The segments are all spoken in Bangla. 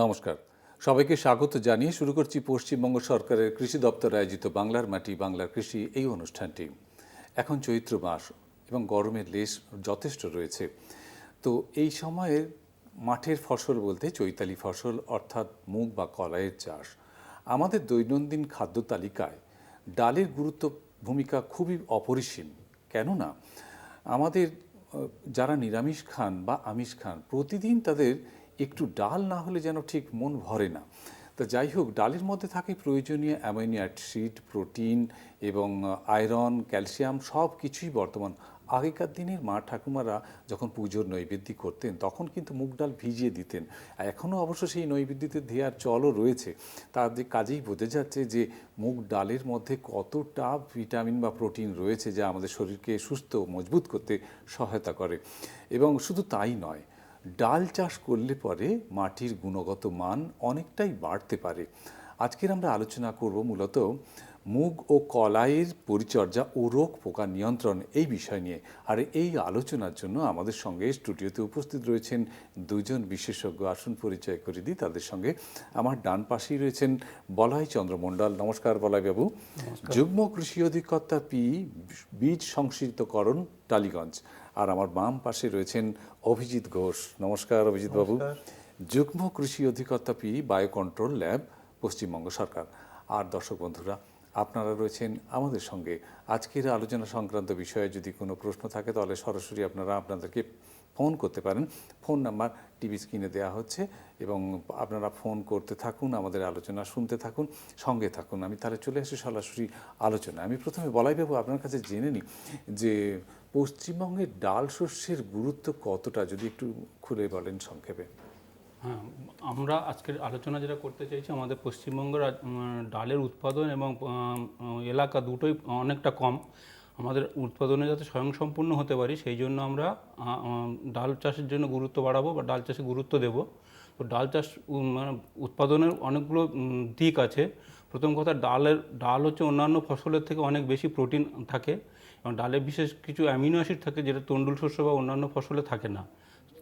নমস্কার, সবাইকে স্বাগত জানিয়ে শুরু করছি পশ্চিমবঙ্গ সরকারের কৃষি দপ্তর আয়োজিত বাংলার মাটি বাংলার কৃষি এই অনুষ্ঠানটি। এখন চৈত্র মাস এবং গরমের লেশ যথেষ্ট রয়েছে। তো এই সময়ে মাঠের ফসল বলতে চৈতালি ফসল অর্থাৎ মুগ বা কলাইয়ের চাষ। আমাদের দৈনন্দিন খাদ্য তালিকায় ডালের ভূমিকা খুবই অপরিসীম। কেননা আমাদের যারা নিরামিষ খান বা আমিষ খান প্রতিদিন তাদের একটু ডাল না হলে যেন ঠিক মন ভরে না। তো যাই হোক, ডালের মধ্যে থাকে প্রয়োজনীয় অ্যামাইনো অ্যাসিড, প্রোটিন এবং আয়রন, ক্যালসিয়াম সব কিছুই বর্তমান। আগেকার দিনের মা ঠাকুমারা যখন পুজোর নৈবেদ্য করতেন তখন কিন্তু মুগ ডাল ভিজিয়ে দিতেন। এখনও অবশ্য সেই নৈবেদ্যতে দেওয়ার চলও রয়েছে। তাদের কাজেই বোঝা যাচ্ছে যে মুগ ডালের মধ্যে কতটা ভিটামিন বা প্রোটিন রয়েছে যা আমাদের শরীরকে সুস্থ মজবুত করতে সহায়তা করে। এবং শুধু তাই নয়, ডাল চাষ করলে পরে মাটির গুণগত মান অনেকটাই বাড়তে পারে। আজকের আমরা আলোচনা করব মূলত মুগ ও কলাইয়ের পরিচর্যা ও রোগ পোকা নিয়ন্ত্রণ এই বিষয় নিয়ে। আর এই আলোচনার জন্য আমাদের সঙ্গে স্টুডিওতে উপস্থিত রয়েছেন দুজন বিশেষজ্ঞ। আসুন পরিচয় করে দিই তাদের সঙ্গে। আমার ডান পাশেই রয়েছেন বলাই চন্দ্র মণ্ডল। নমস্কার বলাইবাবু। যুগ্ম কৃষি অধিকর্তা বীজ সংশ্লিষ্টকরণ টালিগঞ্জ। আর আমার বাম পাশে রয়েছেন অভিজিৎ ঘোষ। নমস্কার অভিজিৎ বাবু। যুগ্ম কৃষি অধিকর্তা বায়ো কন্ট্রোল ল্যাব, পশ্চিমবঙ্গ সরকার। আর দর্শক বন্ধুরা, আপনারা রয়েছেন আমাদের সঙ্গে। আজকের আলোচনা সংক্রান্ত বিষয়ে যদি কোনো প্রশ্ন থাকে তাহলে সরাসরি আপনাদেরকে ফোন করতে পারেন। ফোন নাম্বার টিভি স্ক্রিনে দেওয়া হচ্ছে এবং আপনারা ফোন করতে থাকুন, আমাদের আলোচনা শুনতে থাকুন, সঙ্গে থাকুন। আমি তাহলে চলে আসি সরাসরি আলোচনা। আমি প্রথমে বলাইবাবু আপনার কাছে জেনে নিই যে পশ্চিমবঙ্গের ডাল শস্যের গুরুত্ব কতটা, যদি একটু খুলে বলেন সংক্ষেপে। হ্যাঁ, আমরা আজকের আলোচনা যেটা করতে চাইছি, আমাদের পশ্চিমবঙ্গের ডালের উৎপাদন এবং এলাকা দুটোই অনেকটা কম। আমাদের উৎপাদনে যাতে স্বয়ংসম্পূর্ণ হতে পারি সেই জন্য আমরা ডাল চাষের জন্য গুরুত্ব বাড়াবো বা ডাল চাষে গুরুত্ব দেব। তো ডাল চাষ উৎপাদনের অনেকগুলো দিক আছে। প্রথম কথা, ডাল হচ্ছে অন্যান্য ফসলের থেকে অনেক বেশি প্রোটিন থাকে এবং ডালে বিশেষ কিছু অ্যামিনো অ্যাসিড থাকে যেটা তন্ডুল শস্য বা অন্যান্য ফসলে থাকে না।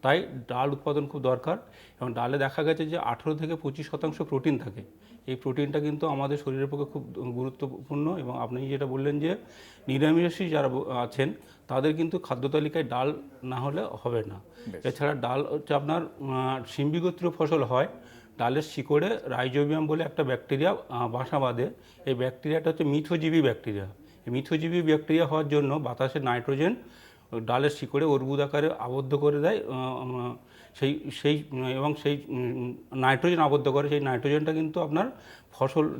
তাই ডাল উৎপাদন খুব দরকার। এবং ডালে দেখা গেছে যে 18 থেকে 25% প্রোটিন থাকে। এই প্রোটিনটা কিন্তু আমাদের শরীরের পক্ষে খুব গুরুত্বপূর্ণ। এবং আপনি যেটা বললেন যে নিরামিষাশী যারা আছেন তাদের কিন্তু খাদ্য তালিকায় ডাল না হলে হবে না। এছাড়া ডাল হচ্ছে আপনার সিম্বিগোত্রীয় ফসল হয়। ডালের শিকড়ে রাইজোবিয়াম বলে একটা ব্যাকটেরিয়া বাসা বাঁধে। এই ব্যাকটেরিয়াটা হচ্ছে মিথজীবী ব্যাকটেরিয়া। এই মিথজীবী ব্যাকটেরিয়া হওয়ার জন্য বাতাসের নাইট্রোজেন ডালের শিকড়ে অর্বুদ আকারে আবদ্ধ করে দেয়। সেই নাইট্রোজেন আবদ্ধ করে। সেই নাইট্রোজেনটা কিন্তু আপনার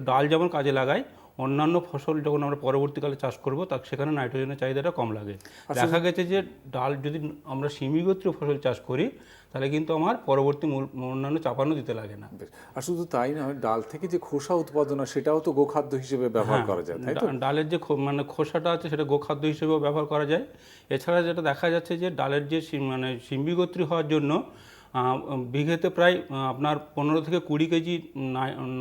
ডাল যেমন কাজে লাগায়, অন্যান্য ফসল যখন আমরা পরবর্তীকালে চাষ করব সেখানে নাইট্রোজেনের চাহিদাটা কম লাগে। দেখা গেছে যে ডাল যদি আমরা সিমিগোত্রীয় ফসল চাষ করি তাহলে কিন্তু আমার পরবর্তী অন্যান্য চাপানো দিতে লাগে না। আর শুধু তাই নয়, ডাল থেকে যে খোসা উৎপাদন হয় সেটাও তো গোখাদ্য হিসেবে ব্যবহার করা যায়, তাই তো? ডালের যে খোসাটা আছে সেটা গোখাদ্য হিসেবেও ব্যবহার করা যায়। এছাড়া যেটা দেখা যাচ্ছে যে ডালের যে সিম্বিগোত্রী হওয়ার জন্য বিঘেতে প্রায় আপনার 15 থেকে 20 কেজি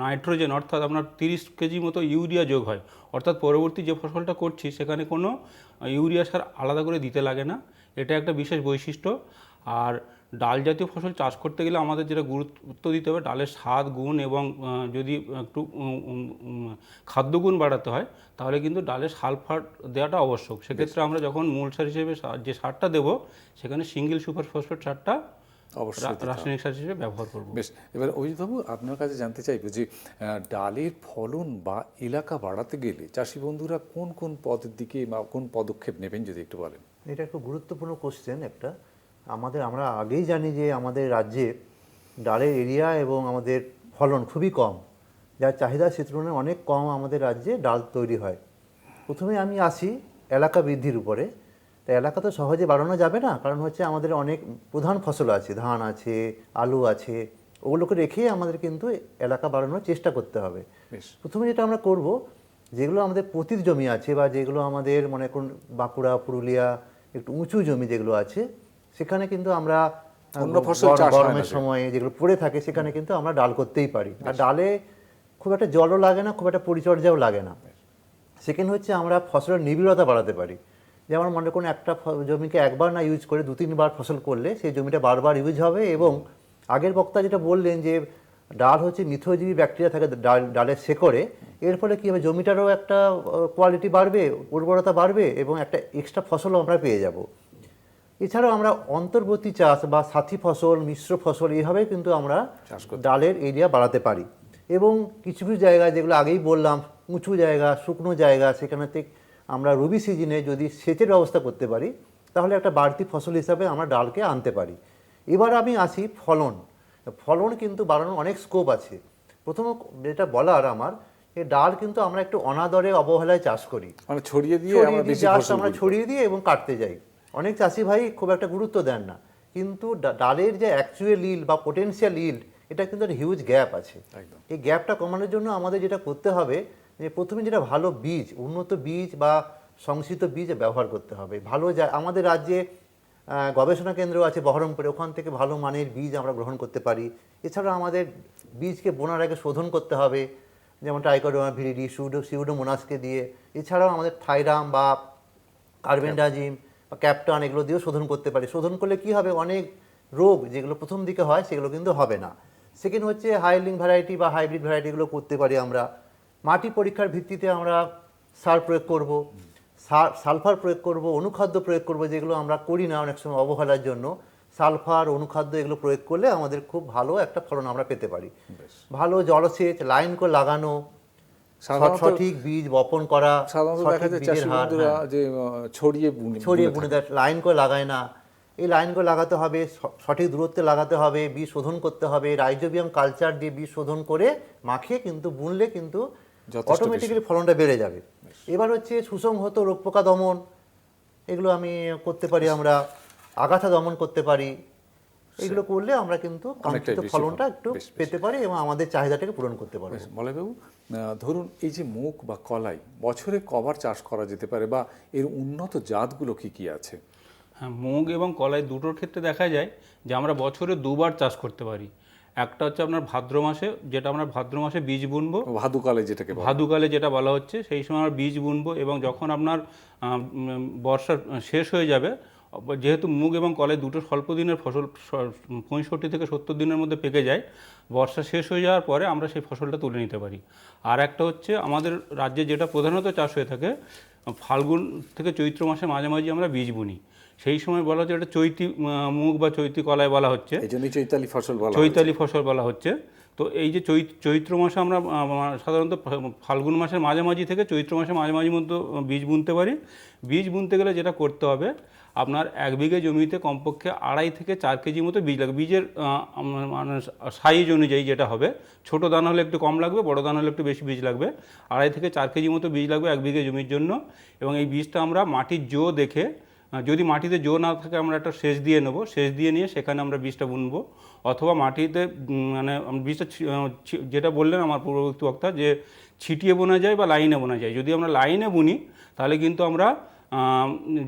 নাইট্রোজেন অর্থাৎ আপনার 30 কেজি মতো ইউরিয়া যোগ হয়। অর্থাৎ পরবর্তী যে ফসলটা করছি সেখানে কোনো ইউরিয়া সার আলাদা করে দিতে লাগে না। এটা একটা বিশেষ বৈশিষ্ট্য। আর ডাল জাতীয় ফসল চাষ করতে গেলে আমাদের যেটা গুরুত্ব দিতে হবে, ডালের স্বাদ, গুণ এবং যদি একটু খাদ্যগুণ বাড়াতে হয় তাহলে কিন্তু ডালের সালফার দেওয়াটা আবশ্যক। সেক্ষেত্রে আমরা যখন মূল সার হিসেবে যে সারটা দেবো সেখানে সিঙ্গেল সুপার ফসফেট সারটা অবশ্যই রাসায়নিক সার হিসেবে ব্যবহার করব। বেশ, এবার অভিজিৎবাবু আপনার কাছে জানতে চাইব যে ডালের ফলন বা এলাকা বাড়াতে গেলে চাষি বন্ধুরা কোন কোন পদের দিকে বা কোন পদক্ষেপ নেবেন যদি একটু বলেন। এটা একটু গুরুত্বপূর্ণ কোশ্চেন একটা। আমরা আগেই জানি যে আমাদের রাজ্যে ডালের এরিয়া এবং আমাদের ফলন খুবই কম, যার চাহিদা সে তুলনায় অনেক কম আমাদের রাজ্যে ডাল তৈরি হয়। প্রথমে আমি আসি এলাকা বৃদ্ধির উপরে। তা এলাকা তো সহজে বাড়ানো যাবে না, কারণ হচ্ছে আমাদের অনেক প্রধান ফসল আছে, ধান আছে, আলু আছে, ওগুলোকে রেখে আমাদের কিন্তু এলাকা বাড়ানোর চেষ্টা করতে হবে। প্রথমে যেটা আমরা করব, যেগুলো আমাদের পতিত জমি আছে বা যেগুলো আমাদের মনে করুন বাঁকুড়া, পুরুলিয়া একটু উঁচু জমি যেগুলো আছে সেখানে কিন্তু আমরা গরমের সময় যেগুলো পড়ে থাকে সেখানে কিন্তু আমরা ডাল করতেই পারি। আর ডালে খুব একটা জলও লাগে না, খুব একটা পরিচর্যাও লাগে না। সেকেন্ড হচ্ছে আমরা ফসলের নিবিড়তা বাড়াতে পারি। যেমন মনে করুন একটা জমিকে একবার না ইউজ করে 2-3 বার ফসল করলে সেই জমিটা বারবার ইউজ হবে। এবং আগের বক্তা যেটা বললেন যে ডাল হচ্ছে মিথ্রজীবী ব্যাকটেরিয়া থাকে ডালের শেকড়ে। এর ফলে কী হবে, জমিটারও একটা কোয়ালিটি বাড়বে, উর্বরতা বাড়বে এবং একটা এক্সট্রা ফসলও আমরা পেয়ে যাব। এছাড়াও আমরা অন্তর্বর্তী চাষ বা সাথী ফসল, মিশ্র ফসল এইভাবে কিন্তু আমরা ডালের এরিয়া বাড়াতে পারি। এবং কিছু কিছু জায়গায় যেগুলো আগেই বললাম, উঁচু জায়গা, শুকনো জায়গা, সেখানেতে আমরা রবি সিজনে যদি সেচের ব্যবস্থা করতে পারি তাহলে একটা বাড়তি ফসল হিসাবে আমরা ডালকে আনতে পারি। এবার আমি আসি ফলন। ফলন কিন্তু বাড়ানোর অনেক স্কোপ আছে। প্রথম যেটা বলার আমার, এই ডাল কিন্তু আমরা একটু অনাদরে অবহেলায় চাষ করি, মানে ছড়িয়ে দিয়ে আমরা ছড়িয়ে দিয়ে এবং কাটতে যাই। অনেক চাষি ভাই খুব একটা গুরুত্ব দেন না, কিন্তু ডালের যে অ্যাকচুয়াল ইল্ড বা পোটেনশিয়াল ইল্ড, এটা কিন্তু একটা হিউজ গ্যাপ আছে। এই গ্যাপটা কমানোর জন্য আমাদের যেটা করতে হবে, যে প্রথমে যেটা ভালো বীজ, উন্নত বীজ বা সংশ্লিষ্ট বীজ ব্যবহার করতে হবে। আমাদের রাজ্যে গবেষণা কেন্দ্র আছে বহরমপুরে, ওখান থেকে ভালো মানের বীজ আমরা গ্রহণ করতে পারি। এছাড়া আমাদের বীজকে বোনার আগে শোধন করতে হবে, যেমন ট্রাইকোডার্মা ভিরিডি, সিউডোমোনাসকে দিয়ে। এছাড়াও আমাদের থাইরাম বা কার্বেন্ডাজিম বা ক্যাপটান এগুলো দিয়েও শোধন করতে পারি। শোধন করলে কি হবে, অনেক রোগ যেগুলো প্রথম দিকে হয় সেগুলো কিন্তু হবে না। সেকেন্ড হচ্ছে হাইলিং ভ্যারাইটি বা হাইব্রিড ভ্যারাইটিগুলো করতে পারি আমরা। মাটি পরীক্ষার ভিত্তিতে আমরা সার প্রয়োগ করব, সালফার প্রয়োগ করব, অনুখাদ্য প্রয়োগ করব, যেগুলো আমরা করি না অনেক সময় অবহেলার জন্য। সালফার, অনুখাদ্য এগুলো প্রয়োগ করলে আমাদের খুব ভালো একটা ফলন আমরা পেতে পারি। ভালো জলসেচ, লাইন করে লাগানো, সঠিক বীজ বপন করা, সঠিক বীজের হার, ছড়িয়ে বুনে দেয়, লাইন করে লাগায় না। এই লাইন করে লাগাতে হবে, সঠিক দূরত্বে লাগাতে হবে, বীজ শোধন করতে হবে, রাইজোবিয়াম কালচার দিয়ে বীজ শোধন করে মাখিয়ে কিন্তু বুনলে কিন্তু অটোমেটিক্যালি ফলনটা বেড়ে যাবে। এবার হচ্ছে সুসংহত রোগ পোকা দমন, এগুলো আমি করতে পারি, আমরা আগাছা দমন করতে পারি। এগুলো করলে আমরা কিন্তু কাঙ্ক্ষিত ফলনটা একটু পেতে পারি এবং আমাদের চাহিদাটাকে পূরণ করতে পারি। মলয়বাবু, ধরুন এই যে মুগ বা কলাই বছরে কবার চাষ করা যেতে পারে বা এর উন্নত জাতগুলো কি কি আছে? হ্যাঁ, মুগ এবং কলাই দুটোর ক্ষেত্রে দেখা যায় যে আমরা বছরে দুবার চাষ করতে পারি। একটা হচ্ছে আপনার ভাদ্র মাসে, যেটা আমরা ভাদ্র মাসে বীজ বুনবো, ভাদুকালে যেটা বলা হচ্ছে, সেই সময় আমরা বীজ বুনবো এবং যখন আপনার বর্ষা শেষ হয়ে যাবে, যেহেতু মুগ এবং কলাই দুটো স্বল্প দিনের ফসল, 65 থেকে 70 দিনের মধ্যে পেকে যায়, বর্ষা শেষ হয়ে যাওয়ার পরে আমরা সেই ফসলটা তুলে নিতে পারি। আর একটা হচ্ছে আমাদের রাজ্যে যেটা প্রধানত চাষ হয়ে থাকে, ফাল্গুন থেকে চৈত্র মাসে মাঝামাঝি আমরা বীজ বুনি। সেই সময় বলা হচ্ছে এটা চৈতি মুগ বা চৈতি কলাই বলা হচ্ছে, চৈতালি ফসল বলা হচ্ছে। তো এই যে চৈত্র মাসে আমরা সাধারণত ফাল্গুন মাসের মাঝামাঝি থেকে চৈত্র মাসের মাঝামাঝি মধ্যে বীজ বুনতে পারি। বীজ বুনতে গেলে যেটা করতে হবে, আপনার 1 বিঘে জমিতে কমপক্ষে 2.5 থেকে 4 কেজি মতো বীজ লাগবে। বীজের মানে সাইজ অনুযায়ী যেটা হবে, ছোটো দানা হলে একটু কম লাগবে, বড় দানা হলে একটু বেশি বীজ লাগবে। 2.5 থেকে 4 কেজি মতো বীজ লাগবে 1 বিঘে জমির জন্য। এবং এই বীজটা আমরা মাটির জো দেখে, যদি মাটিতে জো না থাকে আমরা একটা সেচ দিয়ে নেব, সেচ দিয়ে নিয়ে সেখানে আমরা বীজটা বুনবো। অথবা মাটিতে মানে বীজটা যেটা বললেন আমার পূর্ববর্তী বক্তা, যে ছিটিয়ে বোনা যায় বা লাইনে বোনা যায়। যদি আমরা লাইনে বুনি তাহলে কিন্তু আমরা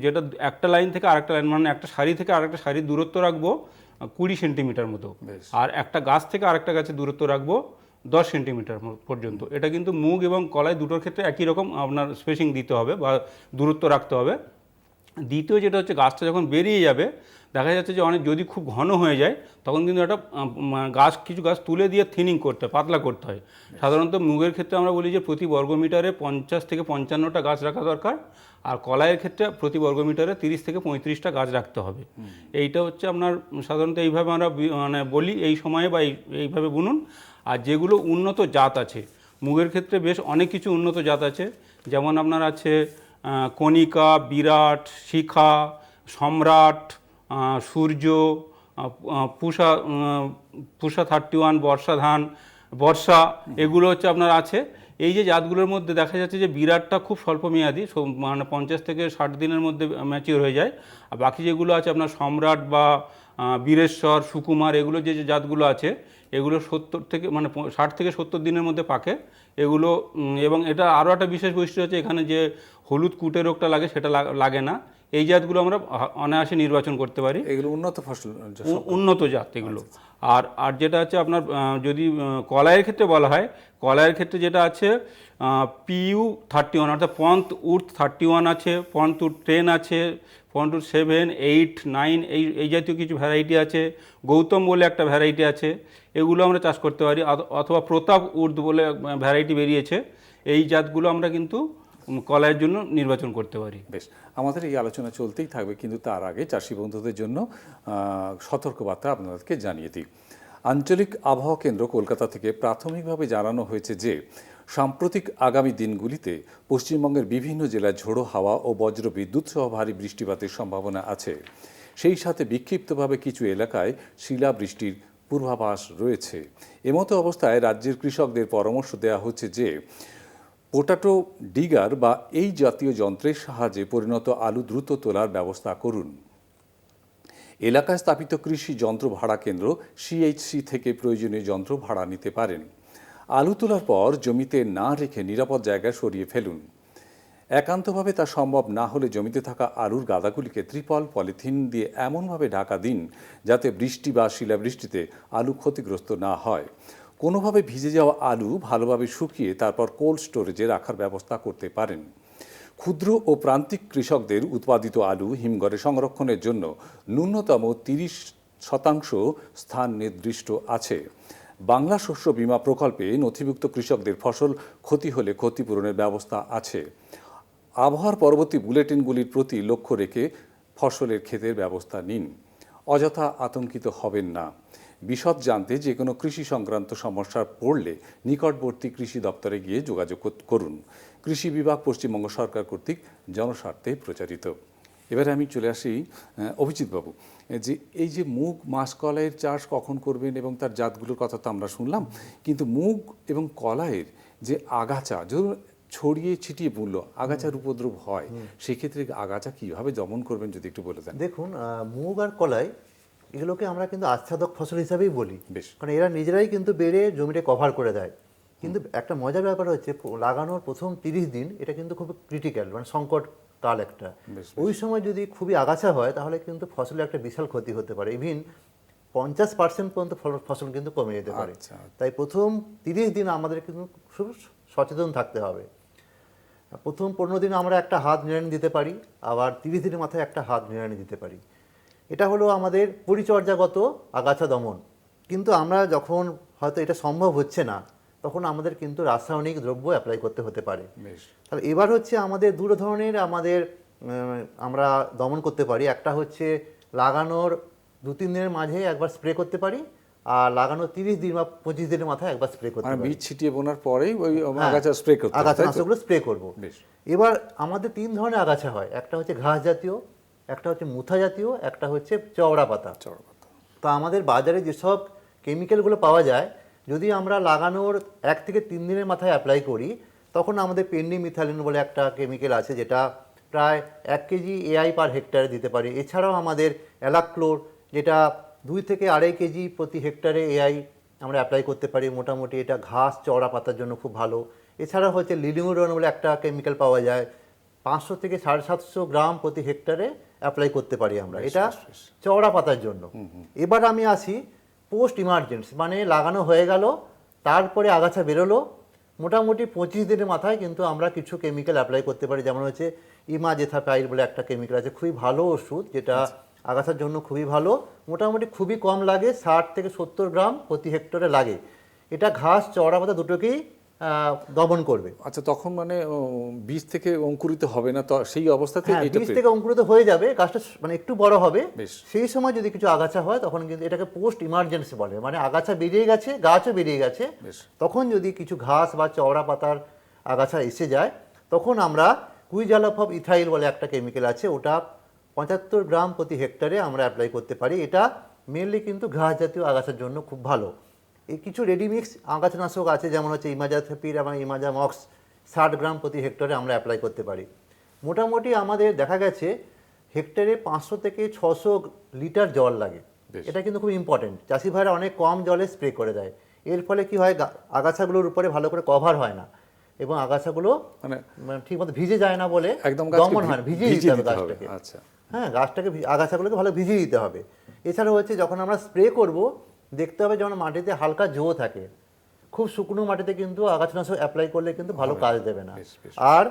যেটা একটা লাইন থেকে আরেকটা লাইন, মানে একটা সারি থেকে আরেকটা সারির দূরত্ব রাখবো 20 সেন্টিমিটার মতো, আর একটা গাছ থেকে আরেকটা গাছের দূরত্ব রাখবো 10 সেন্টিমিটার পর্যন্ত। এটা কিন্তু মুগ এবং কলাই দুটোর ক্ষেত্রে একই রকম আপনার স্পেসিং দিতে হবে বা দূরত্ব রাখতে হবে। দ্বিতীয় যেটা হচ্ছে, গাছটা যখন বেরিয়ে যাবে দেখা যাচ্ছে যে যদি খুব ঘন হয়ে যায় তখন কিন্তু একটা কিছু গাছ তুলে দিয়ে থিনিং করতে হয়, পাতলা করতে হয়। সাধারণত মুগের ক্ষেত্রে আমরা বলি যে প্রতি বর্গমিটারে 50 থেকে 55টা গাছ রাখা দরকার, আর কলাইয়ের ক্ষেত্রে প্রতি বর্গমিটারে 30 থেকে 35টা গাছ রাখতে হবে। এইটা হচ্ছে আপনার সাধারণত এইভাবে আমরা মানে বলি এই সময়ে বা এইভাবে বুনুন। আর যেগুলো উন্নত জাত আছে, মুগের ক্ষেত্রে বেশ অনেক কিছু উন্নত জাত আছে, যেমন আপনার আছে কণিকা, বিরাট, শিখা, সম্রাট, সূর্য, পুষা 31, বর্ষা, এগুলো হচ্ছে আপনার আছে। এই যে জাতগুলোর মধ্যে দেখা যাচ্ছে যে বিরাটটা খুব স্বল্প মেয়াদি, মানে 50 থেকে 60 দিনের মধ্যে ম্যাচিওর হয়ে যায়। আর বাকি যেগুলো আছে আপনার সম্রাট বা বীরেশ্বর, সুকুমার, এগুলো যে জাতগুলো আছে এগুলো 60 থেকে 70 দিনের মধ্যে পাকে এগুলো। এবং এটা আরও একটা বিশেষ বৈশিষ্ট্য হচ্ছে, এখানে যে হলুদ কুটে রোগটা লাগে সেটা লাগে না। এই জাতগুলো আমরা অনায়াসে নির্বাচন করতে পারি, এগুলো উন্নত ফসল উন্নত জাত এগুলো। আর যেটা আছে আপনার যদি কলাইয়ের ক্ষেত্রে বলা হয়, কলাইয়ের ক্ষেত্রে যেটা আছে PU31 অর্থাৎ পন্থ উর্থ 31 আছে, পন্থ উর্থ 10 আছে, পন্থ উর্থ 7, 8, 9 এই জাতীয় কিছু ভ্যারাইটি আছে। গৌতম বলে একটা ভ্যারাইটি আছে, এগুলো আমরা চাষ করতে পারি। অথবা প্রতাপ উর্ধ বলে ভ্যারাইটি বেরিয়েছে, এই জাতগুলো আমরা কিন্তু কলাইয়ের জন্য নির্বাচন করতে পারি। বেশ, আমাদের এই আলোচনা চলতেই থাকবে, কিন্তু তার আগে চাষি বন্ধুদের জন্য সতর্কবার্তা আপনাদেরকে জানিয়ে দিই। আঞ্চলিক আবহাওয়া কেন্দ্র কলকাতা থেকে প্রাথমিকভাবে জানানো হয়েছে যে সাম্প্রতিক আগামী দিনগুলিতে পশ্চিমবঙ্গের বিভিন্ন জেলায় ঝোড়ো হাওয়া ও বজ্র বিদ্যুৎ সহ ভারী বৃষ্টিপাতের সম্ভাবনা আছে। সেই সাথে বিক্ষিপ্তভাবে কিছু এলাকায় শিলাবৃষ্টির পূর্বাভাস রয়েছে। এমতো অবস্থায় রাজ্যের কৃষকদের পরামর্শ দেওয়া হচ্ছে যে পোটাটো ডিগার বা এই জাতীয় যন্ত্রের সাহায্যে পরিণত আলু দ্রুত তোলার ব্যবস্থা করুন। এলাকায় স্থাপিত কৃষি যন্ত্র ভাড়া কেন্দ্র CHC থেকে প্রয়োজনীয় যন্ত্র ভাড়া নিতে পারেন। আলু তোলার পর জমিতে না রেখে নিরাপদ জায়গায় সরিয়ে ফেলুন। একান্তভাবে তা সম্ভব না হলে জমিতে থাকা আলুর গাদাগুলিকে ত্রিপল পলিথিন দিয়ে এমনভাবে ঢাকা দিন যাতে বৃষ্টি বা শিলাবৃষ্টিতে আলু ক্ষতিগ্রস্ত না হয়। কোনোভাবে ভিজে যাওয়া আলু ভালোভাবে শুকিয়ে তারপর কোল্ড স্টোরেজে রাখার ব্যবস্থা করতে পারেন। ক্ষুদ্র ও প্রান্তিক কৃষকদের উৎপাদিত আলু হিমঘরে সংরক্ষণের জন্য ন্যূনতম 30% স্থান নির্দিষ্ট আছে। বাংলা শস্য বীমা প্রকল্পে নথিভুক্ত কৃষকদের ফসল ক্ষতি হলে ক্ষতিপূরণের ব্যবস্থা আছে। আবহাওয়ার পরবর্তী বুলেটিনগুলির প্রতি লক্ষ্য রেখে ফসলের ক্ষেতের ব্যবস্থা নিন। অযথা আতঙ্কিত হবেন না। বিশদ জানতে যে কোনো কৃষি সংক্রান্ত সমস্যা পড়লে নিকটবর্তী কৃষি দপ্তরে গিয়ে যোগাযোগ করুন। কৃষি বিভাগ পশ্চিমবঙ্গ সরকার কর্তৃক জনস্বার্থে প্রচারিত। এবারে আমি চলে আসি অভিজিৎবাবু, যে এই যে মুগ মাসকলাইয়ের চাষ কখন করবেন এবং তার জাতগুলোর কথা তো আমরা শুনলাম, কিন্তু মুগ এবং কলাইয়ের যে আগাছা ধরুন ছড়িয়ে ছিটিয়ে পড়লো, আগাছার উপদ্রব হয়, সেক্ষেত্রে আগাছা কীভাবে দমন করবেন যদি একটু বলে দেন। দেখুন, মুগ আর কলাই এগুলোকে আমরা কিন্তু আচ্ছাদক ফসল হিসাবেই বলি, বেশ। কারণ এরা নিজেরাই কিন্তু বেড়ে জমিটা কভার করে দেয়। কিন্তু একটা মজার ব্যাপার হচ্ছে লাগানোর প্রথম 30 দিন এটা কিন্তু খুব ক্রিটিক্যাল, মানে সংকট কাল একটা। ওই সময় যদি খুবই আগাছা হয় তাহলে কিন্তু ফসলের একটা বিশাল ক্ষতি হতে পারে, ইভিন 50% পর্যন্ত ফসল কিন্তু কমে যেতে পারে। তাই প্রথম 30 দিন আমাদের কিন্তু খুব সচেতন থাকতে হবে। প্রথম 15 দিন আমরা একটা হাত নিড়ানি দিতে পারি, আবার 30 দিনের মাথায় একটা হাত নিড়ানি দিতে পারি। এটা হলো আমাদের পরিচর্যাগত আগাছা দমন। কিন্তু আমরা যখন হয়তো এটা সম্ভব হচ্ছে না, তখন আমাদের কিন্তু রাসায়নিক দ্রব্য অ্যাপ্লাই করতে হতে পারে। তাহলে এবার হচ্ছে আমাদের দুটো ধরনের আমরা দমন করতে পারি। একটা হচ্ছে লাগানোর 2-3 দিনের মাঝে একবার স্প্রে করতে পারি, আর লাগানোর 30 দিন বা 25 দিনের মাথায় একবার স্প্রে করতে পারি। বীজ ছিটিয়ে বোনার পরেই ওই আগাছা স্প্রে করতে, আগাছানাশকগুলো স্প্রে করবো। এবার আমাদের 3 ধরনের আগাছা হয়, একটা হচ্ছে ঘাস জাতীয়, একটা হচ্ছে মুথা জাতীয়, একটা হচ্ছে চওড়া পাতা। তো আমাদের বাজারে যেসব কেমিক্যালগুলো পাওয়া যায়, যদি আমরা লাগানোর 1 থেকে 3 দিনের মাথায় অ্যাপ্লাই করি, তখন আমাদের পেন্ডিমিথালিন বলে একটা কেমিক্যাল আছে, যেটা প্রায় 1 কেজি AI পার হেক্টরে দিতে পারি। এছাড়াও আমাদের অ্যালাক্লোর, যেটা 2 থেকে 2.5 কেজি প্রতি হেক্টরে AI আমরা অ্যাপ্লাই করতে পারি। মোটামুটি এটা ঘাস চওড়া পাতার জন্য খুব ভালো। এছাড়া হচ্ছে লিলিমুরন বলে একটা কেমিক্যাল পাওয়া যায়, 500 থেকে 750 গ্রাম প্রতি হেক্টরে অ্যাপ্লাই করতে পারি আমরা, এটা চওড়া পাতার জন্য। এবার আমি আসি পোস্ট ইমার্জেন্সি, মানে লাগানো হয়ে গেল, তারপরে আগাছা বেরোলো, মোটামুটি 25 দিনের মাথায় কিন্তু আমরা কিছু কেমিক্যাল অ্যাপ্লাই করতে পারি। যেমন হচ্ছে ইমাজেথাপাইল বলে একটা কেমিক্যাল আছে, খুবই ভালো ওষুধ, যেটা আগাছার জন্য খুবই ভালো। মোটামুটি খুবই কম লাগে, 60 থেকে 70 গ্রাম প্রতি হেক্টরে লাগে। এটা ঘাস চওড়া পাতা দুটোকেই দমন করবে। আচ্ছা, তখন মানে বীজ থেকে অঙ্কুরিত হবে না, তো সেই অবস্থাতে বীজ থেকে অঙ্কুরিত হয়ে যাবে, গাছটা মানে একটু বড় হবে। সেই সময় যদি কিছু আগাছা হয় তখন কিন্তু এটাকে পোস্ট ইমার্জেন্সি বলে, মানে আগাছা বেরিয়ে গেছে, গাছও বেরিয়ে গেছে, তখন যদি কিছু ঘাস বা চওড়া পাতার আগাছা এসে যায়, তখন আমরা কুইজালাফব ইথাইল বলে একটা কেমিক্যাল আছে, ওটা 75 গ্রাম প্রতি হেক্টরে আমরা অ্যাপ্লাই করতে পারি। এটা মেনলি কিন্তু ঘাস জাতীয় আগাছার জন্য খুব ভালো। এই কিছু রেডিমিক্স আগাছানাশক আছে, যেমন হচ্ছে ইমাজাথেপির এবং ইমাজামক্স, 60 গ্রাম প্রতি হেক্টরে আমরা অ্যাপ্লাই করতে পারি। মোটামুটি আমাদের দেখা গেছে হেক্টরে 500 থেকে 600 লিটার জল লাগে। এটা কিন্তু খুব ইম্পর্টেন্ট। চাষি ভাইরা অনেক কম জলে স্প্রে করে দেয়, এর ফলে কি হয়, আগাছাগুলোর উপরে ভালো করে কভার হয় না। এবং আগাছাগুলো মানে মানে ঠিক মতো ভিজে যায় না বলে একদম গাছকে দমন হয় না, ভিজিয়ে দিতে হবে গাছটাকে। আচ্ছা, হ্যাঁ, গাছটাকে আগাছাগুলোকে ভালো ভিজিয়ে দিতে হবে। এছাড়াও হচ্ছে যখন আমরা স্প্রে করব দেখতে হবে যেমন মাটিতে হালকা জো থাকে। খুব শুকনো মাটিতে কিন্তু আগাছানাশক অ্যাপ্লাই করলে কিন্তু ভালো কাজ দেবে না। বেশ, বেশ। আর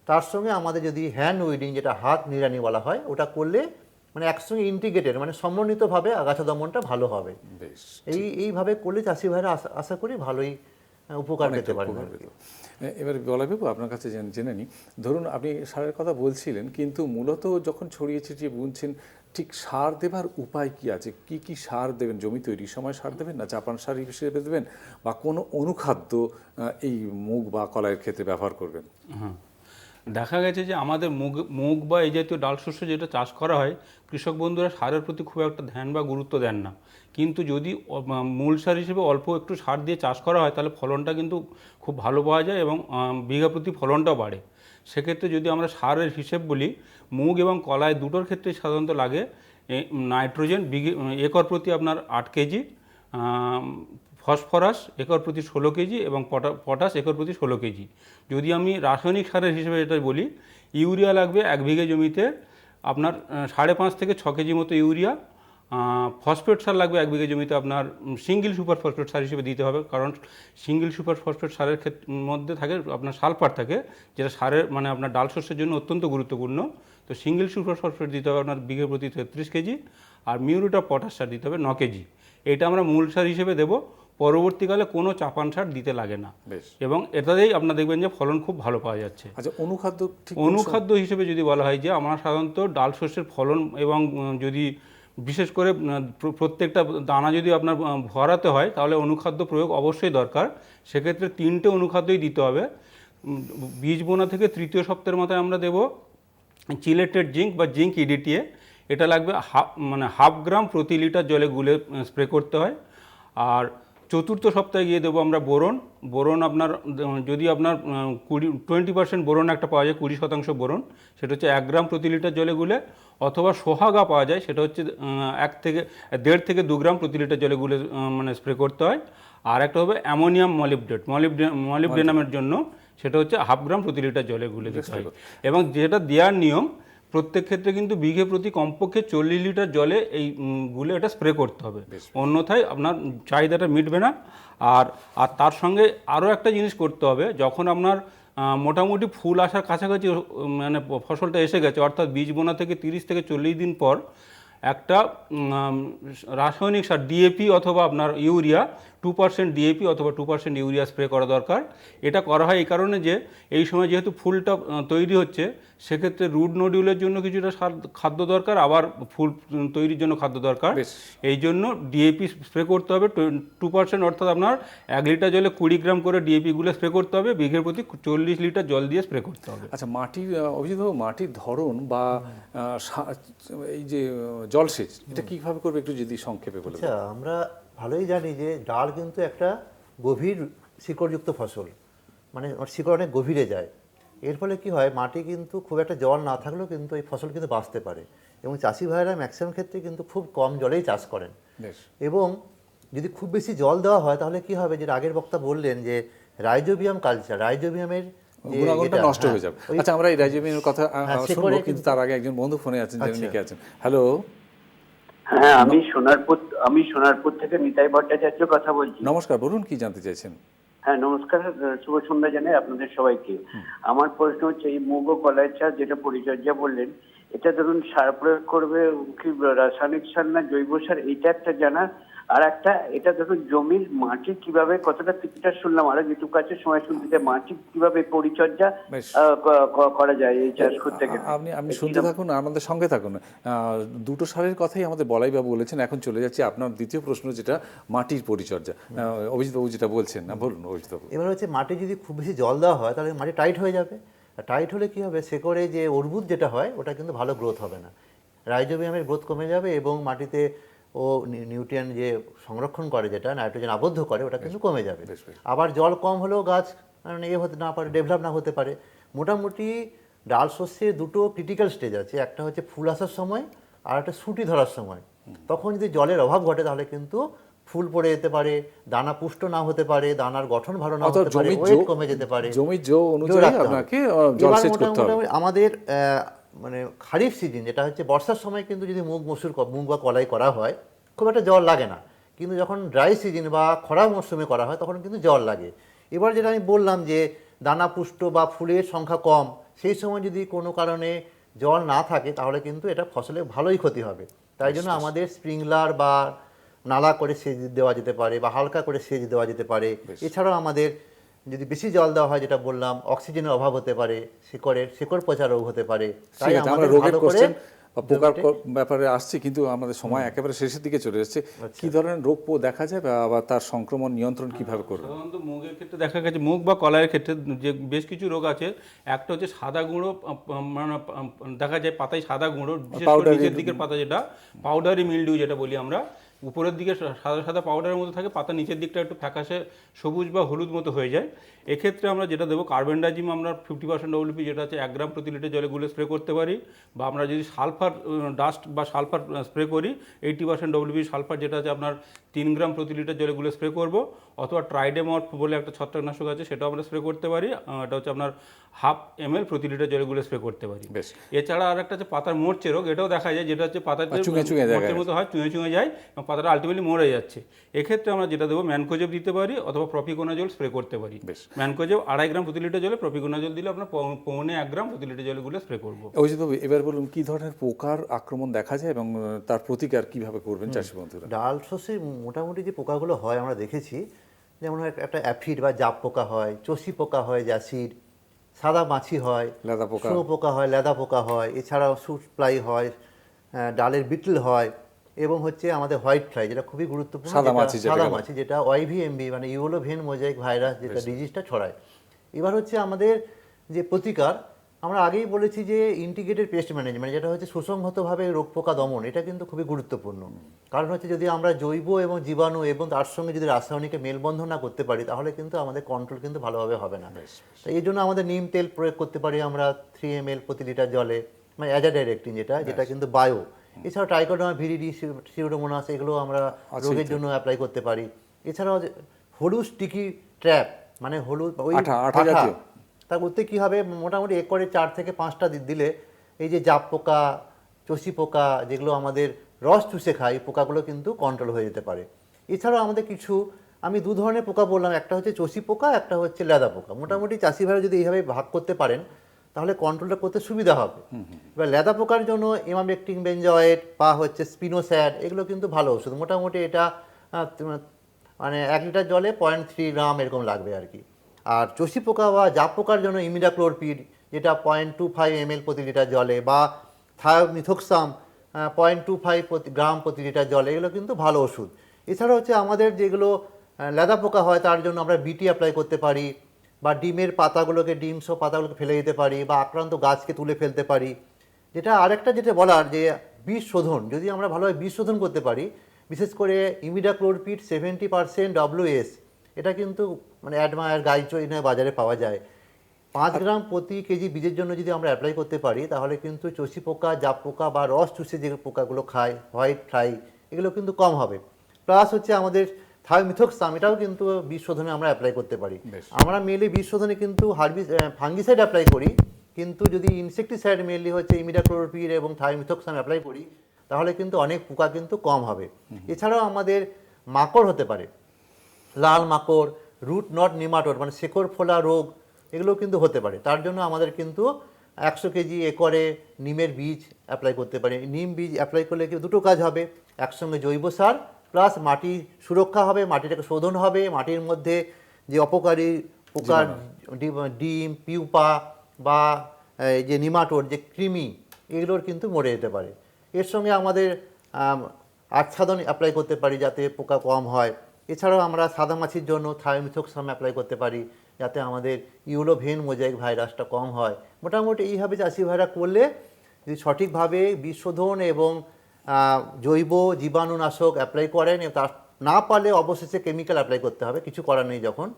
তার সঙ্গে আমাদের যদি হ্যান্ড উইডিং, যেটা হাত নিড়ানি বলা হয়, ওটা করলে মানে একসঙ্গে ইন্টিগ্রেটেড মানে সমন্বিতভাবে আগাছা দমনটা ভালো হবে। বেশ, এইভাবে করলে চাষি ভাইরা আশা করি ভালোই উপকার পেতে পারবে। উপকার পেত। এবারে বলাইবাবু আপনার কাছে জেনে নিই, ধরুন আপনি সারের কথা বলছিলেন, কিন্তু মূলত যখন ছড়িয়ে ছিটিয়ে বুনছেন ঠিক সার দেবার উপায় কি আছে? কি কি সার দেবেন? জমি তৈরির সময় সার দেবেন, না চাপান সার হিসেবে দেবেন, বা কোনো অনুখাদ্য এই মুগ বা কলাইয়ের ক্ষেত্রে ব্যবহার করবেন? হ্যাঁ, দেখা গেছে যে আমাদের মুগ বা এই জাতীয় ডাল শস্য যেটা চাষ করা হয়, কৃষক বন্ধুরা সারের প্রতি খুব একটা ধ্যান বা গুরুত্ব দেন না। কিন্তু যদি মূল সার হিসেবে অল্প একটু সার দিয়ে চাষ করা হয়, তাহলে ফলনটা কিন্তু খুব ভালো পাওয়া যায় এবং বিঘা প্রতি ফলনটাও বাড়ে। সেক্ষেত্রে যদি আমরা সারের হিসেব বলি, মুগ এবং কলাই দুটোর ক্ষেত্রে সাধারণত লাগে নাইট্রোজেন একর প্রতি আপনার 8 কেজি, ফসফরাস একর প্রতি 16 কেজি এবং পটাশ একর প্রতি 16 কেজি। যদি আমি রাসায়নিক সারের হিসেবে এটা বলি, ইউরিয়া লাগবে 1 বিঘে জমিতে আপনার 5.5 থেকে 6 কেজি মতো ইউরিয়া। ফসফেট সার লাগবে 1 বিঘে জমিতে আপনার সিঙ্গেল সুপার ফসফেট সার হিসেবে দিতে হবে, কারণ সিঙ্গেল সুপার ফসফেট সারের মধ্যে থাকে আপনার সালফার থাকে, যেটা সারের মানে আপনার ডাল শস্যের জন্য অত্যন্ত গুরুত্বপূর্ণ। তো সিঙ্গেল সুপার ফসফেট দিতে হবে আপনার বিঘে প্রতি 33 কেজি, আর মিউরেট অফ পটাশ সার দিতে হবে 9 কেজি। এটা আমরা মূল সার হিসেবে দেবো। পরবর্তীকালে কোনো চাপান সার দিতে লাগে না, এবং এটাতেই আপনারা দেখবেন যে ফলন খুব ভালো পাওয়া যাচ্ছে। আচ্ছা, অনুখাদ্য অনুখাদ্য হিসেবে যদি বলা হয়, যে আমরা সাধারণত ডাল শস্যের ফলন এবং যদি বিশেষ করে প্রত্যেকটা দানা যদি আপনার ভরাতে হয়, তাহলে অনুখাদ্য প্রয়োগ অবশ্যই দরকার। সেক্ষেত্রে 3টে অনুখাদ্যই দিতে হবে। বীজ বোনা থেকে 3য় সপ্তাহের মাথায় আমরা দেব চিলেটেড জিঙ্ক বা জিঙ্ক ইডিটিএ। এটা লাগবে হাফ গ্রাম প্রতি লিটার জলে গুলে স্প্রে করতে হয়। আর 4র্থ সপ্তাহে গিয়ে দেবো আমরা বোরন আপনার যদি আপনার 20% বোরন একটা পাওয়া যায়, 20% বোরন, সেটা হচ্ছে 1 গ্রাম প্রতি লিটার জলে গুলে, অথবা সোহাগা পাওয়া যায়, সেটা হচ্ছে 1.5 থেকে 2 গ্রাম প্রতি লিটার জলে গুলে মানে স্প্রে করতে হয়। আর একটা হবে অ্যামোনিয়াম মলিবডেনামের জন্য, সেটা হচ্ছে 1/2 গ্রাম প্রতি লিটার জলে গুলে দিতে হয়। এবং যেটা দেওয়ার নিয়ম, প্রত্যেক ক্ষেত্রে কিন্তু বিঘে প্রতি কমপক্ষে 40 লিটার জলে এই গুলে এটা স্প্রে করতে হবে, অন্যথায় আপনার চাহিদাটা মিটবে না। আর তার সঙ্গে আরও একটা জিনিস করতে হবে, যখন আপনার মোটামুটি ফুল আসার কাছাকাছি মানে ফসলটা এসে গেছে, অর্থাৎ বীজ বোনা থেকে 30 থেকে 40 দিন পর একটা রাসায়নিক সার ডিএপি অথবা আপনার ইউরিয়া 2% ডিএপি অথবা 2% ইউরিয়া স্প্রে করা দরকার। এটা করা হয় এই কারণে যে এই সময় যেহেতু ফুলটা তৈরি হচ্ছে, সেক্ষেত্রে রুট নডিউলের জন্য কিছুটা খাদ্য দরকার, আবার ফুল তৈরির জন্য খাদ্য দরকার। এই জন্য ডিএপি স্প্রে করতে হবে 2%, অর্থাৎ আপনার 1 লিটার জলে 20 গ্রাম করে ডিএপিগুলো স্প্রে করতে হবে, বিঘের প্রতি 40 লিটার জল দিয়ে স্প্রে করতে হবে। আচ্ছা, মাটির ধরন বা এই যে জলসেচ, এটা কিভাবে করবে একটু যদি সংক্ষেপে বলে। আচ্ছা, আমরা ভালোই জানি যে ডাল কিন্তু একটা গভীর শিকড়যুক্ত ফসল, মানে শিকড় অনেক গভীরে যায়। এর ফলে কি হয়, মাটি কিন্তু খুব একটা জল না থাকলেও কিন্তু এই ফসল কিন্তু বাঁচতে পারে, এবং চাষি ভাইরা ম্যাক্সিমাম ক্ষেত্রে কিন্তু খুব কম জলেই চাষ করেন। এবং যদি খুব বেশি জল দেওয়া হয়, তাহলে কি হবে, যে আগের বক্তা বললেন যে রাইজোবিয়াম কালচার, রাইজোবিয়ামের গুণাগুণটা নষ্ট হয়ে যাবে। আচ্ছা, আমরা এই রাইজোবিয়ামের কথা শুনবো, কিন্তু তার আগে একজন বন্ধু ফোনে আছেন, যিনি লিখে আছেন। হ্যালো। হ্যাঁ, আমি সোনারপুর থেকে নিতাই ভট্টাচার্য কথা বলছি। নমস্কার, বলুন কি জানতে চাইছেন? হ্যাঁ, নমস্কার, শুভ সন্ধ্যা জানাই আপনাদের সবাইকে। আমার প্রশ্ন হচ্ছে, এই মুগ ও কলাই চাষ যেটা পরিচর্যা বললেন, এটা ধরুন সার প্রয়োগ করবে কি রাসায়নিক সার না জৈব সার, এইটা একটা জানা। আর একটা, এটা ধরুন জমির মাটি কিভাবে, কতটা কিছুটা শুনলাম, আরো যেটুকু আছে সময় শুনতে, মাটি কিভাবে পরিচর্যা করা যায় এই চাষ করতে গেলে। আপনি শুনতে থাকুন, আমাদের সঙ্গে থাকুন। দুটো সারের কথাই আমাদের বলাইবাবু বলেছেন। এখন চলে যাচ্ছি আপনার দ্বিতীয় প্রশ্ন, যেটা মাটির পরিচর্যা। অভিজিৎবাবু যেটা বলছেন, না বলুন অভিজিৎবাবু। এবার হচ্ছে, মাটি যদি খুব বেশি জল দেওয়া হয়, তাহলে মাটি টাইট হয়ে যাবে। টাইট হলে কি হবে, শেকড়ে যে অর্বুদ যেটা হয়, ওটা কিন্তু ভালো গ্রোথ হবে না, রাইজোবিয়ামের গ্রোথ কমে যাবে, এবং মাটিতে ও নিউট্রিয়েন্ট যে সংরক্ষণ করে, যেটা নাইট্রোজেন আবদ্ধ করে, ওটা কিন্তু কমে যাবে। আবার জল কম হলেও গাছ হতে না পারে, ডেভেলপ না হতে পারে। মোটামুটি ডাল শস্যের দুটো ক্রিটিক্যাল স্টেজ আছে, একটা হচ্ছে ফুল আসার সময়, আর একটা শুটি ধরার সময়। তখন যদি জলের অভাব ঘটে, তাহলে কিন্তু ফুল পড়ে যেতে পারে, দানা পুষ্ট না হতে পারে, দানার গঠন ভালো না অর্থাৎ হতে পারে, জমির ওয়েট জো- কমে যেতে পারে। জমির জো অনুযায়ী রাখতে হবে। আপনাকে এবার জলসেচ করতে হবে। মোটামুটি আমাদের মানে খারিফ সিজন যেটা হচ্ছে বর্ষার সময় কিন্তু যদি মুগ বা কলাই করা হয় খুব একটা জল লাগে না, কিন্তু যখন ড্রাই সিজন বা খরা মরশুমে করা হয় তখন কিন্তু জল লাগে। এবার যেটা আমি বললাম যে দানা পুষ্ট বা ফুলের সংখ্যা কম, সেই সময় যদি কোনো কারণে জল না থাকে তাহলে কিন্তু এটা ফসলে ভালোই ক্ষতি হবে। তাই জন্য আমাদের স্প্রিংলার বা নালা করে সেচ দেওয়া যেতে পারে বা হালকা করে সেচ দেওয়া যেতে পারে। এছাড়াও আমাদের যদি বেশি জল দেওয়া হয়, যেটা বললাম, অক্সিজেনের অভাব হতে পারে, শিকড় পচা রোগ হতে পারে। তাই ঠিক আছে, আমরা আমাদের রোগের ভালো করে কোশ্চেন বা পোকার জমিতে- ব্যাপারে আসছি, কিন্তু আমাদের সময় একেবারে শেষের দিকে চলে এসেছে। কি ধরনের রোগ দেখা যায় বা তার সংক্রমণ নিয়ন্ত্রণ কিভাবে করবে? সাধারণত মুগের ক্ষেত্রে দেখা গেছে, মুগ বা কলাইয়ের ক্ষেত্রে যে বেশ কিছু রোগ আছে। একটা হচ্ছে সাদা গুঁড়ো, মানে দেখা যায় পাতায় সাদা গুঁড়ো, বিশেষ করে Powdery- নিচের দিকের পাতা, যেটা পাউডারি মিলডিউ যেটা বলি আমরা। উপরের দিকে সাদা সাদা পাউডারের মতো থাকে, পাতা নিচের দিকটা একটু ফ্যাকাশে সবুজ বা হলুদ মতো হয়ে যায়। এক্ষেত্রে আমরা যেটা দেবো, কার্বেন্ডাজিম আমরা 50% ডব্লিউপি, যেটা হচ্ছে 1 গ্রাম প্রতি লিটার জলে গুলে স্প্রে করতে পারি। বা আমরা যদি সালফার ডাস্ট বা সালফার স্প্রে করি, 80% ডব্লিউপি সালফার, যেটা আছে আপনার 3 গ্রাম প্রতি লিটার জলে গুলে স্প্রে করব। অথবা ট্রাইডেমর্ফ বলে একটা ছত্রাকনাশক আছে, সেটাও আমরা স্প্রে করতে পারি। এটা হচ্ছে আপনার 1/2 ml প্রতি লিটার জলে গুলে স্প্রে করতে পারি। বেশ। এছাড়া আর একটা হচ্ছে পাতার মোড়চে রোগ, এটাও দেখা যায়, যেটা হচ্ছে পাতাতে চুঙে চুঙে দেখা মোচের মতো হয়, চুঁয়ে চুঁয়ে যায় এবং পাতাটা আলটিমেটলি মরে যাচ্ছে। এক্ষেত্রে আমরা যেটা দেবো, ম্যানকোজেব দিতে পারি অথবা প্রপিকোনাজল স্প্রে করতে পারি। বেশ। ম্যানকোজেব 2.5 গ্রাম প্রতি লিটার জলে, প্রপিকোনাজল দিলে আপনার 1.25 গ্রাম প্রতি লিটার জলে গুলে স্প্রে করবো। অভিজিৎবাবু, এবার বলুন কি ধরনের পোকার আক্রমণ দেখা যায় এবং তার প্রতিকার কিভাবে করবেন চাষি বন্ধুরা? ডাল শস্যে মোটামুটি যে পোকাগুলো হয় আমরা দেখেছি, যেমন একটা অ্যাফিড বা জাপ পোকা হয়, চষি পোকা হয়, জ্যাসিড, সাদা মাছি হয়, লেদা পোকা। শুঁয়ো পোকা হয়, লেদা পোকা হয়, এছাড়াও ফ্রুট ফ্লাই হয়, ডালের বিটল হয়, এবং হচ্ছে আমাদের হোয়াইট ফ্লাই, যেটা খুবই গুরুত্বপূর্ণ, সাদা মাছি যেটাকে সাদা বলে। মাছি, যেটা ওয়াইভিএমবি মানে ইউলো ভেন মোজাইক ভাইরাস, যেটা ডিজিজটা ছড়ায়। এবার হচ্ছে আমাদের যে প্রতিকার, আমরা আগেই বলেছি যে ইন্টিগ্রেটেড পেস্ট ম্যানেজমেন্ট, যেটা হচ্ছে সুসংহতভাবে রোগ পোকা দমন, এটা কিন্তু খুবই গুরুত্বপূর্ণ। কারণ হচ্ছে যদি আমরা জৈব এবং জীবাণু এবং তার সঙ্গে যদি রাসায়নিকের মেলবন্ধন না করতে পারি, তাহলে কিন্তু আমাদের কন্ট্রোল কিন্তু ভালোভাবে হবে না। তাই এই জন্য আমাদের নিম তেল প্রয়োগ করতে পারি আমরা 3 ml প্রতি লিটার জলে, মানে অ্যাজাডাইরেক্টিন, যেটা কিন্তু বায়ো। এছাড়াও ট্রাইকোডার্মা ভিরিডি, সিউডোমোনাস, এগুলো আমরা রোগের জন্য অ্যাপ্লাই করতে পারি। এছাড়াও হলুদ স্টিকি ট্র্যাপ, মানে হলুদ ওই আঠা জাতীয়। তার করতে কী হবে, মোটামুটি একরে 4 থেকে 5টা দিলে এই যে জাপ পোকা, চষি পোকা, যেগুলো আমাদের রস চুষে খায়, এই পোকাগুলো কিন্তু কন্ট্রোল হয়ে যেতে পারে। এছাড়াও আমাদের কিছু, আমি 2 ধরনের পোকা বললাম, একটা হচ্ছে চষি পোকা, একটা হচ্ছে লেদা পোকা। মোটামুটি চাষি ভাইরা যদি এইভাবে ভাগ করতে পারেন তাহলে কন্ট্রোলটা করতে সুবিধা হবে। এবার লেদা পোকার জন্য ইমামেকটিন বেঞ্জয়েড বা হচ্ছে স্পিনোস্যাড, এগুলো কিন্তু ভালো ওষুধ। মোটামুটি এটা মানে 1 লিটার জলে 0.3 গ্রাম এরকম লাগবে আর কি। আর চষি পোকা বা জাপ পোকার জন্য ইমিডাক্লোরপিড, যেটা 0.25 ml প্রতি লিটার জলে, বা থায়োমিথোক্সাম 0.25 গ্রাম প্রতি লিটার জলে, এগুলো কিন্তু ভালো ওষুধ। এছাড়া হচ্ছে আমাদের যেগুলো লেদা পোকা হয় তার জন্য আমরা বিটি অ্যাপ্লাই করতে পারি, বা ডিমের পাতাগুলোকে, ডিম সব পাতাগুলোকে ফেলে দিতে পারি, বা আক্রান্ত গাছকে তুলে ফেলতে পারি। যেটা আরেকটা যেটা বলার, যে বিষ শোধন, যদি আমরা ভালোভাবে বিষ শোধন করতে পারি, বিশেষ করে ইমিডাক্লোরপিড 70% WS, এটা কিন্তু মানে অ্যাডমায়ার, গাইচোইনে বাজারে পাওয়া যায়। 5 গ্রাম প্রতি কেজি বীজের জন্য যদি আমরা অ্যাপ্লাই করতে পারি, তাহলে কিন্তু চষি পোকা, জাপ পোকা বা রস চুষে যে পোকাগুলো খায়, হোয়াইট ফ্লাই, এগুলো কিন্তু কম হবে। প্লাস হচ্ছে আমাদের থায়োমিথোক্সাম, এটাও কিন্তু বিষ শোধনে আমরা অ্যাপ্লাই করতে পারি। আমরা মেনলি বিষ শোধনে কিন্তু ফাঙ্গিসাইড অ্যাপ্লাই করি, কিন্তু যদি ইনসেকটিসাইড মেনলি হচ্ছে ইমিডাক্লোরপিড এবং থায়োমিথোক্সাম অ্যাপ্লাই করি, তাহলে কিন্তু অনেক পোকা কিন্তু কম হবে। এছাড়াও আমাদের মাকড় হতে পারে, লাল মাকড়, রুট নট নিমাটোড, মানে শেকড় ফোলা রোগ, এগুলো কিন্তু হতে পারে। তার জন্য আমাদের কিন্তু 100 কেজি একরে নিমের বীজ অ্যাপ্লাই করতে পারি। নিম বীজ অ্যাপ্লাই করলে কি দুটো কাজ হবে, একসঙ্গে জৈব সার প্লাস মাটি সুরক্ষা হবে, মাটিটাকে শোধন হবে, মাটির মধ্যে যে অপকারী পোকার ডিম, পিউপা বা এই যে নিমাটোড, যে কৃমি, এগুলোর কিন্তু মরে যেতে পারে। এর সঙ্গে আমাদের আচ্ছাদন অ্যাপ্লাই করতে পারি যাতে পোকা কম হয়। এছাড়াও আমরা সাদা মাছির জন্য থায়োমিথোক্সাম অ্যাপ্লাই করতে পারি যাতে আমাদের ইউলো ভেন মোজাইক ভাইরাসটা কম হয়। মোটামুটি এইভাবে চাষি ভাইরা করলে যদি সঠিকভাবে বিষ শোধন এবং জৈব জীবাণুনাশক অ্যাপ্লাই করেন, তা না পারলে অবশেষে কেমিক্যাল অ্যাপ্লাই করতে হবে, কিছু করার নেই যখন,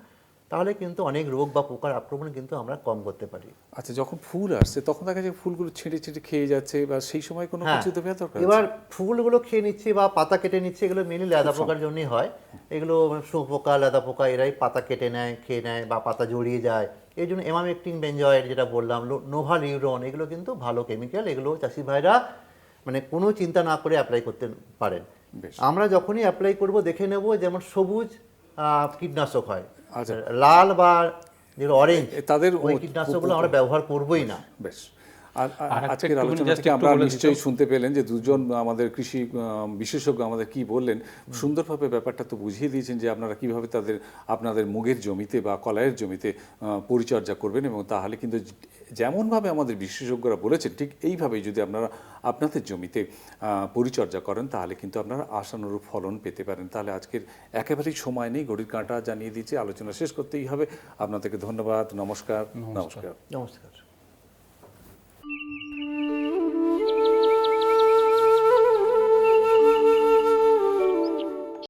তাহলে কিন্তু অনেক রোগ বা পোকার আক্রমণ কিন্তু আমরা কম করতে পারি। আচ্ছা, যখন ফুল আসছে তখন দেখা যায় ফুলগুলো ছিঁড়ে ছিঁড়ে খেয়ে যাচ্ছে, বা সেই সময় কোনো হ্যাঁ, কিছু দেওয়া দরকার এবার আছে? ফুলগুলো খেয়ে নিচ্ছে বা পাতা কেটে নিচ্ছে, এগুলো মেনলি লেদা পোকার জন্যই হয়। এগুলো শুঁয়োপোকা, লেদা পোকা এরাই পাতা কেটে নেয়, খেয়ে নেয় বা পাতা জড়িয়ে যায়। এই জন্য এমামেকটিন বেঞ্জয়েড যেটা বললাম, নোভালিউরন, এগুলো কিন্তু ভালো কেমিক্যাল, এগুলো চাষি ভাইরা মানে কোনো চিন্তা না করে অ্যাপ্লাই করতে পারেন। বেশ। আমরা যখনই অ্যাপ্লাই করব দেখে নেব যেমন সবুজ কীটনাশক হয়, আচ্ছা। লাল বা যেগুলো অরেঞ্জ তাদের ওই কীটনাশকগুলো আমরা ব্যবহার করবই না। বেশ। আর আরেকটা আজকের একটুখানি আলোচনা just থেকে একটু আমরা বলে নিশ্চয়ই দিতাম। শুনতে পেলেন যে দুজন আমাদের কৃষি বিশেষজ্ঞ আমাদের কি বললেন, সুন্দরভাবে ব্যাপারটা তো বুঝিয়ে দিয়েছেন যে আপনারা কিভাবে আপনাদের মুগের জমিতে বা কলাইয়ের জমিতে পরিচর্যা করবেন, এবং তাহলে কিন্তু যেমনভাবে আমাদের বিশেষজ্ঞরা বলেছেন ঠিক এইভাবেই যদি আপনারা আপনাদের জমিতে পরিচর্যা করেন তাহলে কিন্তু আপনারা আশানুরূপ ফলন পেতে পারেন। তাহলে আজকের একেবারেই সময় নেই, ঘড়ির কাঁটা জানিয়ে দিয়েছে, আলোচনা শেষ করতেই হবে। আপনাদেরকে ধন্যবাদ, নমস্কার। নমস্কার।